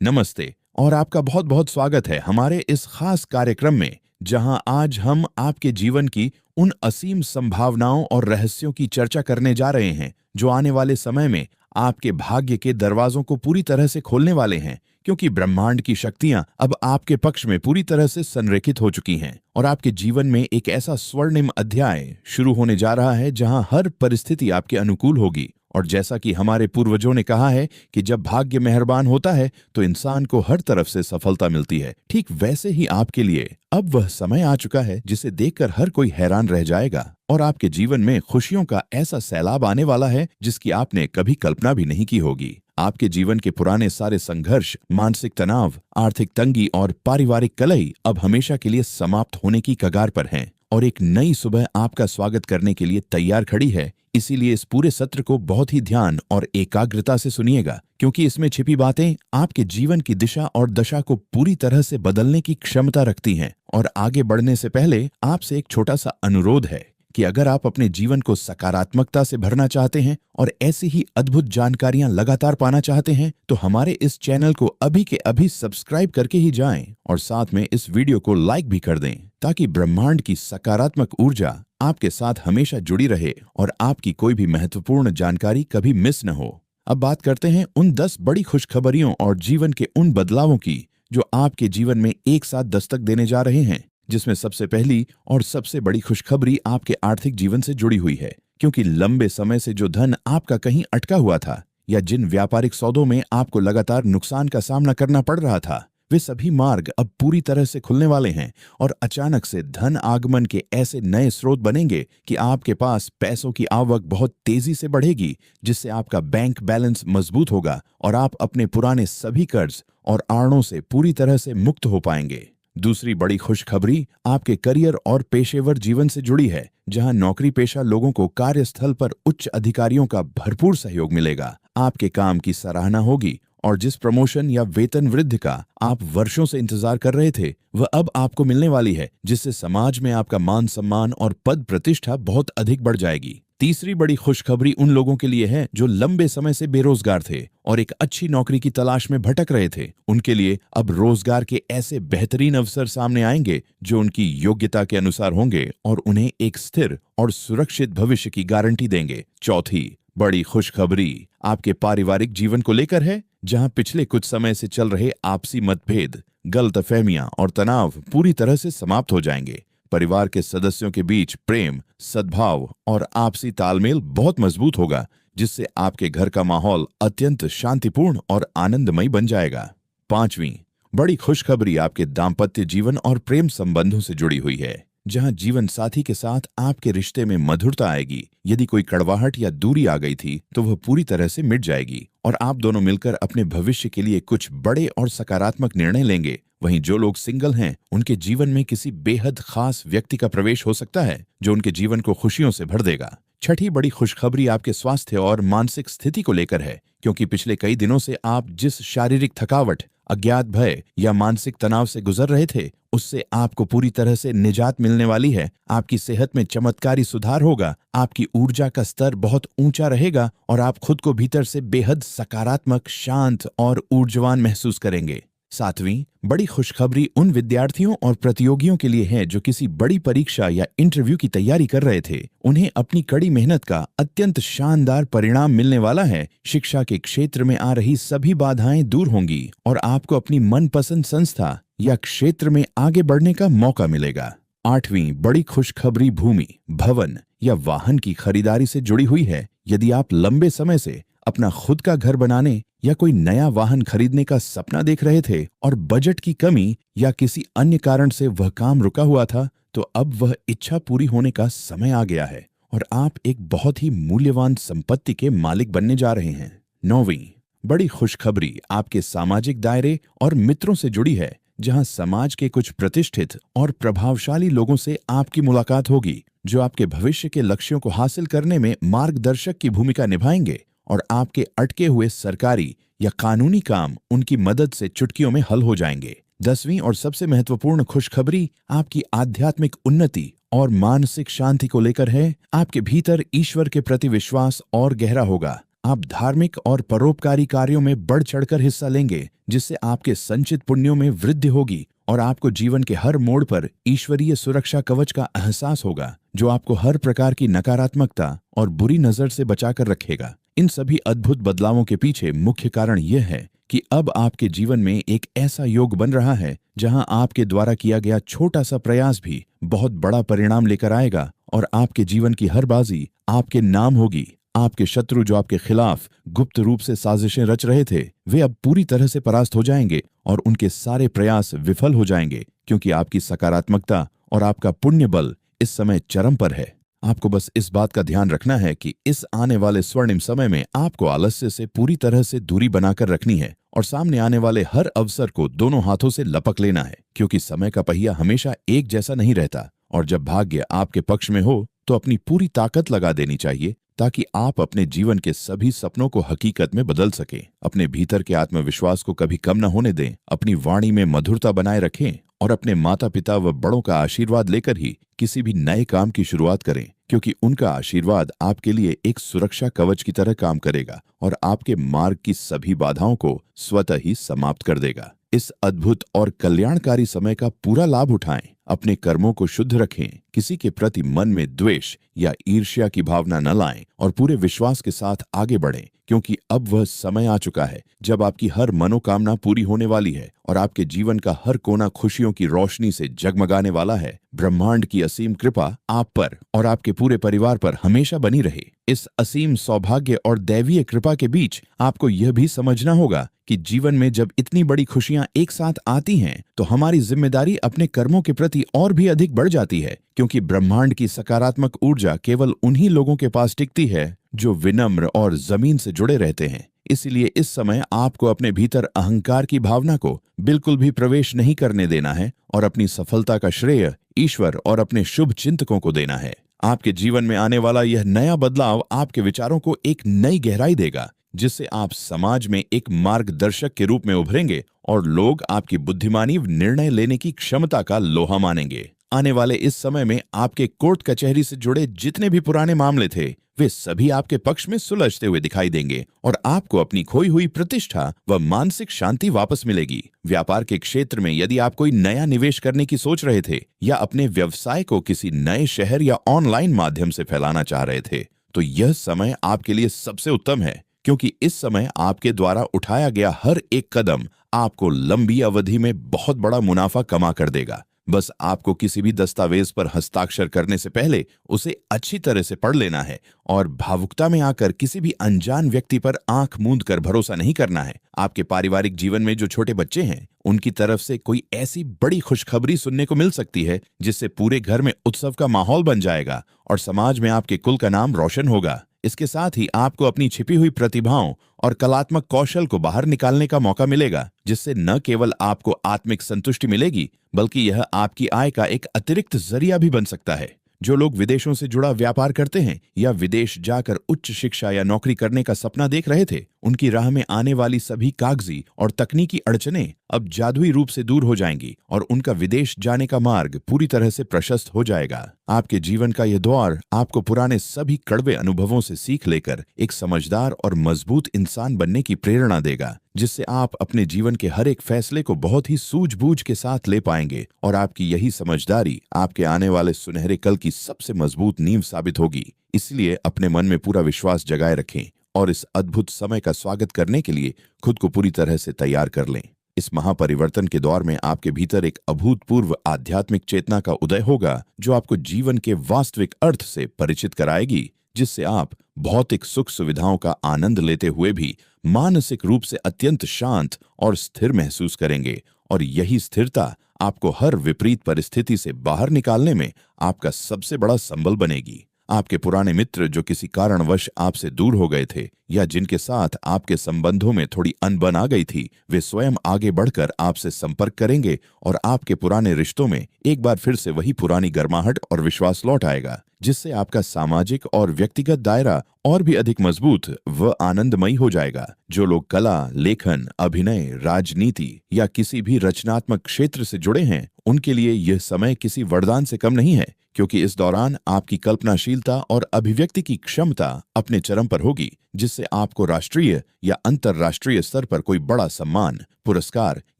नमस्ते और आपका बहुत बहुत स्वागत है हमारे इस खास कार्यक्रम में, जहां आज हम आपके जीवन की उन असीम संभावनाओं और रहस्यों की चर्चा करने जा रहे हैं जो आने वाले समय में आपके भाग्य के दरवाजों को पूरी तरह से खोलने वाले हैं, क्योंकि ब्रह्मांड की शक्तियां अब आपके पक्ष में पूरी तरह से संरेखित हो चुकी हैं और आपके जीवन में एक ऐसा स्वर्णिम अध्याय शुरू होने जा रहा है जहां हर परिस्थिति आपके अनुकूल होगी। और जैसा कि हमारे पूर्वजों ने कहा है कि जब भाग्य मेहरबान होता है तो इंसान को हर तरफ से सफलता मिलती है, ठीक वैसे ही आपके लिए अब वह समय आ चुका है जिसे देखकर हर कोई हैरान रह जाएगा और आपके जीवन में खुशियों का ऐसा सैलाब आने वाला है जिसकी आपने कभी कल्पना भी नहीं की होगी। आपके जीवन के पुराने सारे संघर्ष, मानसिक तनाव, आर्थिक तंगी और पारिवारिक कलह अब हमेशा के लिए समाप्त होने की कगार पर हैं और एक नई सुबह आपका स्वागत करने के लिए तैयार खड़ी है। इसीलिए इस पूरे सत्र को बहुत ही ध्यान और एकाग्रता से सुनिएगा, क्योंकि इसमें छिपी बातें आपके जीवन की दिशा और दशा को पूरी तरह से बदलने की क्षमता रखती हैं। और आगे बढ़ने से पहले आपसे एक छोटा सा अनुरोध है कि अगर आप अपने जीवन को सकारात्मकता से भरना चाहते हैं और ऐसी ही अद्भुत जानकारियां लगातार पाना चाहते हैं तो हमारे इस चैनल को अभी के अभी सब्सक्राइब करके ही जाएं और साथ में इस वीडियो को लाइक भी कर दें, ताकि ब्रह्मांड की सकारात्मक ऊर्जा आपके साथ हमेशा जुड़ी रहे और आपकी कोई भी महत्वपूर्ण जानकारी कभी मिस न हो। अब बात करते हैं उन 10 बड़ी खुशखबरियों और जीवन के उन बदलावों की जो आपके जीवन में एक साथ दस्तक देने जा रहे हैं, जिसमें सबसे पहली और सबसे बड़ी खुशखबरी आपके आर्थिक जीवन से जुड़ी हुई है, क्योंकि लंबे समय से जो धन आपका कहीं अटका हुआ था या जिन व्यापारिक सौदों में आपको लगातार नुकसान का सामना करना पड़ रहा था, वे सभी मार्ग अब पूरी तरह से खुलने वाले हैं और अचानक से धन आगमन के ऐसे नए स्रोत बनेंगे कि आपके पास पैसों की आवक बहुत तेजी से बढ़ेगी, जिससे आपका बैंक बैलेंस मजबूत होगा और आप अपने पुराने सभी कर्ज और आड़ों से पूरी तरह से मुक्त हो पाएंगे। दूसरी बड़ी खुशखबरी आपके करियर और पेशेवर जीवन से जुड़ी है, जहां नौकरी पेशा लोगों को कार्यस्थल पर उच्च अधिकारियों का भरपूर सहयोग मिलेगा। आपके काम की सराहना होगी और जिस प्रमोशन या वेतन वृद्धि का आप वर्षों से इंतजार कर रहे थे वह अब आपको मिलने वाली है, जिससे समाज में आपका मान सम्मान और पद प्रतिष्ठा बहुत अधिक बढ़ जाएगी। तीसरी बड़ी खुशखबरी उन लोगों के लिए है जो लंबे समय से बेरोजगार थे और एक अच्छी नौकरी की तलाश में भटक रहे थे। उनके लिए अब रोजगार के ऐसे बेहतरीन अवसर सामने आएंगे जो उनकी योग्यता के अनुसार होंगे और उन्हें एक स्थिर और सुरक्षित भविष्य की गारंटी देंगे। चौथी बड़ी खुशखबरी आपके पारिवारिक जीवन को लेकर है, जहां पिछले कुछ समय से चल रहे आपसी मतभेद, गलतफहमियां और तनाव पूरी तरह से समाप्त हो जाएंगे। परिवार के सदस्यों के बीच प्रेम, सद्भाव और आपसी तालमेल बहुत मजबूत होगा, जिससे आपके घर का माहौल अत्यंत शांतिपूर्ण और आनंदमय बन जाएगा। पांचवीं बड़ी खुशखबरी आपके दाम्पत्य जीवन और प्रेम संबंधों से जुड़ी हुई है, जहां जीवन साथी के साथ आपके रिश्ते में मधुरता आएगी। यदि कोई कड़वाहट या दूरी आ गई थी तो वह पूरी तरह से मिट जाएगी और आप दोनों मिलकर अपने भविष्य के लिए कुछ बड़े और सकारात्मक निर्णय लेंगे। वहीं जो लोग सिंगल हैं उनके जीवन में किसी बेहद खास व्यक्ति का प्रवेश हो सकता है जो उनके जीवन को खुशियों से भर देगा। छठी बड़ी खुशखबरी आपके स्वास्थ्य और मानसिक स्थिति को लेकर है, क्योंकि पिछले कई दिनों से आप जिस शारीरिक थकावट, अज्ञात भय या मानसिक तनाव से गुजर रहे थे उससे आपको पूरी तरह से निजात मिलने वाली है। आपकी सेहत में चमत्कारी सुधार होगा, आपकी ऊर्जा का स्तर बहुत ऊंचा रहेगा और आप खुद को भीतर से बेहद सकारात्मक, शांत और ऊर्जावान महसूस करेंगे। सातवीं बड़ी खुशखबरी उन विद्यार्थियों और प्रतियोगियों के लिए है जो किसी बड़ी परीक्षा या इंटरव्यू की तैयारी कर रहे थे। उन्हें अपनी कड़ी मेहनत का अत्यंत शानदार परिणाम मिलने वाला है। शिक्षा के क्षेत्र में आ रही सभी बाधाएं दूर होंगी और आपको अपनी मनपसंद संस्था या क्षेत्र में आगे बढ़ने का मौका मिलेगा। आठवीं बड़ी खुशखबरी भूमि, भवन या वाहन की खरीदारी से जुड़ी हुई है। यदि आप लंबे समय से अपना खुद का घर बनाने या कोई नया वाहन खरीदने का सपना देख रहे थे और बजट की कमी या किसी अन्य कारण से वह काम रुका हुआ था, तो अब वह इच्छा पूरी होने का समय आ गया है और आप एक बहुत ही मूल्यवान संपत्ति के मालिक बनने जा रहे हैं। नौवीं बड़ी खुशखबरी आपके सामाजिक दायरे और मित्रों से जुड़ी है, जहां समाज के कुछ प्रतिष्ठित और प्रभावशाली लोगों से आपकी मुलाकात होगी जो आपके भविष्य के लक्ष्यों को हासिल करने में मार्गदर्शक की भूमिका निभाएंगे और आपके अटके हुए सरकारी या कानूनी काम उनकी मदद से चुटकियों में हल हो जाएंगे। 10वीं और सबसे महत्वपूर्ण खुशखबरी आपकी आध्यात्मिक उन्नति और मानसिक शांति को लेकर है। आपके भीतर ईश्वर के प्रति विश्वास और गहरा होगा। आप धार्मिक और परोपकारी कार्यों में बढ़ चढ़कर हिस्सा लेंगे, जिससे आपके संचित पुण्यों में वृद्धि होगी और आपको जीवन के हर मोड़ पर ईश्वरीय सुरक्षा कवच का एहसास होगा, जो आपको हर प्रकार की नकारात्मकता और बुरी नजर से बचाकर रखेगा। इन सभी अद्भुत बदलावों के पीछे मुख्य कारण यह है कि अब आपके जीवन में एक ऐसा योग बन रहा है जहां आपके द्वारा किया गया छोटा सा प्रयास भी बहुत बड़ा परिणाम लेकर आएगा और आपके जीवन की हर बाजी आपके नाम होगी। आपके शत्रु जो आपके खिलाफ गुप्त रूप से साजिशें रच रहे थे, वे अब पूरी तरह से परास्त हो जाएंगे और उनके सारे प्रयास विफल हो जाएंगे, क्योंकि आपकी सकारात्मकता और आपका पुण्य बल इस समय चरम पर है। आपको बस इस बात का ध्यान रखना है कि इस आने वाले स्वर्णिम समय में आपको आलस्य से पूरी तरह से दूरी बनाकर रखनी है और सामने आने वाले हर अवसर को दोनों हाथों से लपक लेना है, क्योंकि समय का पहिया हमेशा एक जैसा नहीं रहता और जब भाग्य आपके पक्ष में हो तो अपनी पूरी ताकत लगा देनी चाहिए, ताकि आप अपने जीवन के सभी सपनों को हकीकत में बदल सकें। अपने भीतर के आत्मविश्वास को कभी कम न होने दें, अपनी वाणी में मधुरता बनाए रखें और अपने माता पिता व बड़ों का आशीर्वाद लेकर ही किसी भी नए काम की शुरुआत करें, क्योंकि उनका आशीर्वाद आपके लिए एक सुरक्षा कवच की तरह काम करेगा और आपके मार्ग की सभी बाधाओं को स्वतः ही समाप्त कर देगा। इस अद्भुत और कल्याणकारी समय का पूरा लाभ उठाएं, अपने कर्मों को शुद्ध रखें, किसी के प्रति मन में द्वेष या ईर्ष्या की भावना न लाएं और पूरे विश्वास के साथ आगे बढ़ें, क्योंकि अब वह समय आ चुका है जब आपकी हर मनोकामना पूरी होने वाली है और आपके जीवन का हर कोना खुशियों की रोशनी से जगमगाने वाला है। ब्रह्मांड की असीम कृपा आप पर और आपके पूरे परिवार पर हमेशा बनी रहे। इस असीम सौभाग्य और दैवीय कृपा के बीच आपको यह भी समझना होगा कि जीवन में जब इतनी बड़ी खुशियां एक साथ आती हैं, तो हमारी जिम्मेदारी अपने कर्मों के प्रति और भी अधिक बढ़ जाती है, क्योंकि ब्रह्मांड की सकारात्मक ऊर्जा केवल उन्हीं लोगों के पास टिकती है जो विनम्र और जमीन से जुड़े रहते हैं। इसलिए इस समय आपको अपने भीतर अहंकार की भावना को बिल्कुल भी प्रवेश नहीं करने देना है और अपनी सफलता का श्रेय ईश्वर और अपने शुभ चिंतकों को देना है। आपके जीवन में आने वाला यह नया बदलाव आपके विचारों को एक नई गहराई देगा, जिससे आप समाज में एक मार्गदर्शक के रूप में उभरेंगे और लोग आपकी बुद्धिमानी निर्णय लेने की क्षमता का लोहा मानेंगे। आने वाले इस समय में आपके कोर्ट कचहरी से जुड़े जितने भी पुराने मामले थे, वे सभी आपके पक्ष में सुलझते हुए दिखाई देंगे और आपको अपनी खोई हुई प्रतिष्ठा व मानसिक शांति वापस मिलेगी। व्यापार के क्षेत्र में यदि आप कोई नया निवेश करने की सोच रहे थे या अपने व्यवसाय को किसी नए शहर या ऑनलाइन माध्यम से फैलाना चाह रहे थे, तो यह समय आपके लिए सबसे उत्तम है, क्योंकि इस समय आपके द्वारा उठाया गया हर एक कदम आपको लंबी अवधि में बहुत बड़ा मुनाफा कमा कर देगा। बस आपको किसी भी दस्तावेज पर हस्ताक्षर करने से पहले उसे अच्छी तरह से पढ़ लेना है और भावुकता में आकर किसी भी अनजान व्यक्ति पर आंख मूंद कर भरोसा नहीं करना है। आपके पारिवारिक जीवन में जो छोटे बच्चे हैं, उनकी तरफ से कोई ऐसी बड़ी खुशखबरी सुनने को मिल सकती है जिससे पूरे घर में उत्सव का माहौल बन जाएगा और समाज में आपके कुल का नाम रोशन होगा। इसके साथ ही आपको अपनी छिपी हुई प्रतिभाओं और कलात्मक कौशल को बाहर निकालने का मौका मिलेगा, जिससे न केवल आपको आत्मिक संतुष्टि मिलेगी, बल्कि यह आपकी आय का एक अतिरिक्त जरिया भी बन सकता है। जो लोग विदेशों से जुड़ा व्यापार करते हैं या विदेश जाकर उच्च शिक्षा या नौकरी करने का सपना देख रहे थे, उनकी राह में आने वाली सभी कागजी और तकनीकी अड़चनें अब जादुई रूप से दूर हो जाएंगी और उनका विदेश जाने का मार्ग पूरी तरह से प्रशस्त हो जाएगा। आपके जीवन का यह दौर आपको पुराने सभी कड़वे अनुभवों से सीख लेकर एक समझदार और मजबूत इंसान बनने की प्रेरणा देगा, जिससे आप अपने जीवन के हर एक फैसले को बहुत ही सूझबूझ के साथ ले पाएंगे और आपकी यही समझदारी आपके आने वाले सुनहरे कल की सबसे मजबूत नींव साबित होगी। इसलिए अपने मन में पूरा विश्वास जगाए रखें और इस अद्भुत समय का स्वागत करने के लिए खुद को पूरी तरह से तैयार कर लें। इस महापरिवर्तन के दौर में आपके भीतर एक अभूतपूर्व आध्यात्मिक चेतना का उदय होगा, जो आपको जीवन के वास्तविक अर्थ से परिचित कराएगी, जिससे आप भौतिक सुख सुविधाओं का आनंद लेते हुए भी मानसिक रूप से अत्यंत शांत और स्थिर महसूस करेंगे और यही स्थिरता आपको हर विपरीत परिस्थिति से बाहर निकालने में आपका सबसे बड़ा संबल बनेगी। आपके पुराने मित्र जो किसी कारणवश आपसे दूर हो गए थे या जिनके साथ आपके संबंधों में थोड़ी अनबन आ गई थी, वे स्वयं आगे बढ़कर आपसे संपर्क करेंगे और आपके पुराने रिश्तों में एक बार फिर से वही पुरानी गर्माहट और विश्वास लौट आएगा, जिससे आपका सामाजिक और व्यक्तिगत दायरा और भी अधिक मजबूत व आनंदमयी हो जाएगा। जो लोग कला, लेखन, अभिनय, राजनीति या किसी भी रचनात्मक क्षेत्र से जुड़े हैं, उनके लिए यह समय किसी वरदान से कम नहीं है, क्योंकि इस दौरान आपकी कल्पनाशीलता और अभिव्यक्ति की क्षमता अपने चरम पर होगी, जिससे आपको राष्ट्रीय या अंतर्राष्ट्रीय स्तर पर कोई बड़ा सम्मान, पुरस्कार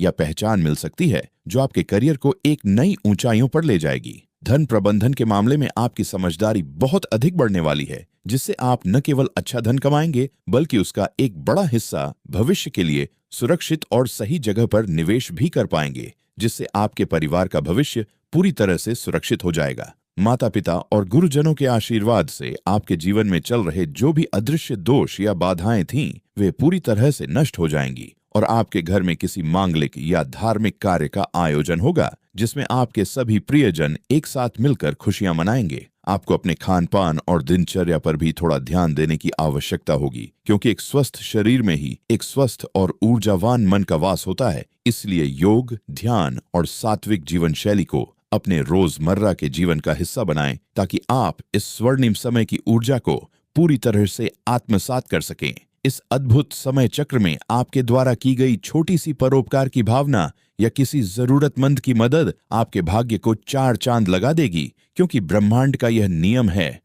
या पहचान मिल सकती है, जो आपके करियर को एक नई ऊंचाइयों पर ले जाएगी। धन प्रबंधन के मामले में आपकी समझदारी बहुत अधिक बढ़ने वाली है, जिससे आप न केवल अच्छा धन कमाएंगे, बल्कि उसका एक बड़ा हिस्सा भविष्य के लिए सुरक्षित और सही जगह पर निवेश भी कर पाएंगे, जिससे आपके परिवार का भविष्य पूरी तरह से सुरक्षित हो जाएगा। माता पिता और गुरुजनों के आशीर्वाद से आपके जीवन में चल रहे जो भी अदृश्य दोष या बाधाएं थीं, वे पूरी तरह से नष्ट हो जाएंगी और आपके घर में किसी मांगलिक या धार्मिक कार्य का आयोजन होगा, जिसमें आपके सभी प्रियजन एक साथ मिलकर खुशियां मनाएंगे। आपको अपने खान पान और दिनचर्या पर भी थोड़ा ध्यान देने की आवश्यकता होगी, क्योंकि एक स्वस्थ शरीर में ही एक स्वस्थ और ऊर्जावान मन का वास होता है। इसलिए योग, ध्यान और सात्विक जीवन शैली को अपने रोजमर्रा के जीवन का हिस्सा बनाएं, ताकि आप इस स्वर्णिम समय की ऊर्जा को पूरी तरह से आत्मसात कर सकें। इस अद्भुत समय चक्र में आपके द्वारा की गई छोटी सी परोपकार की भावना या किसी जरूरतमंद की मदद आपके भाग्य को 4 चांद लगा देगी, क्योंकि ब्रह्मांड का यह नियम है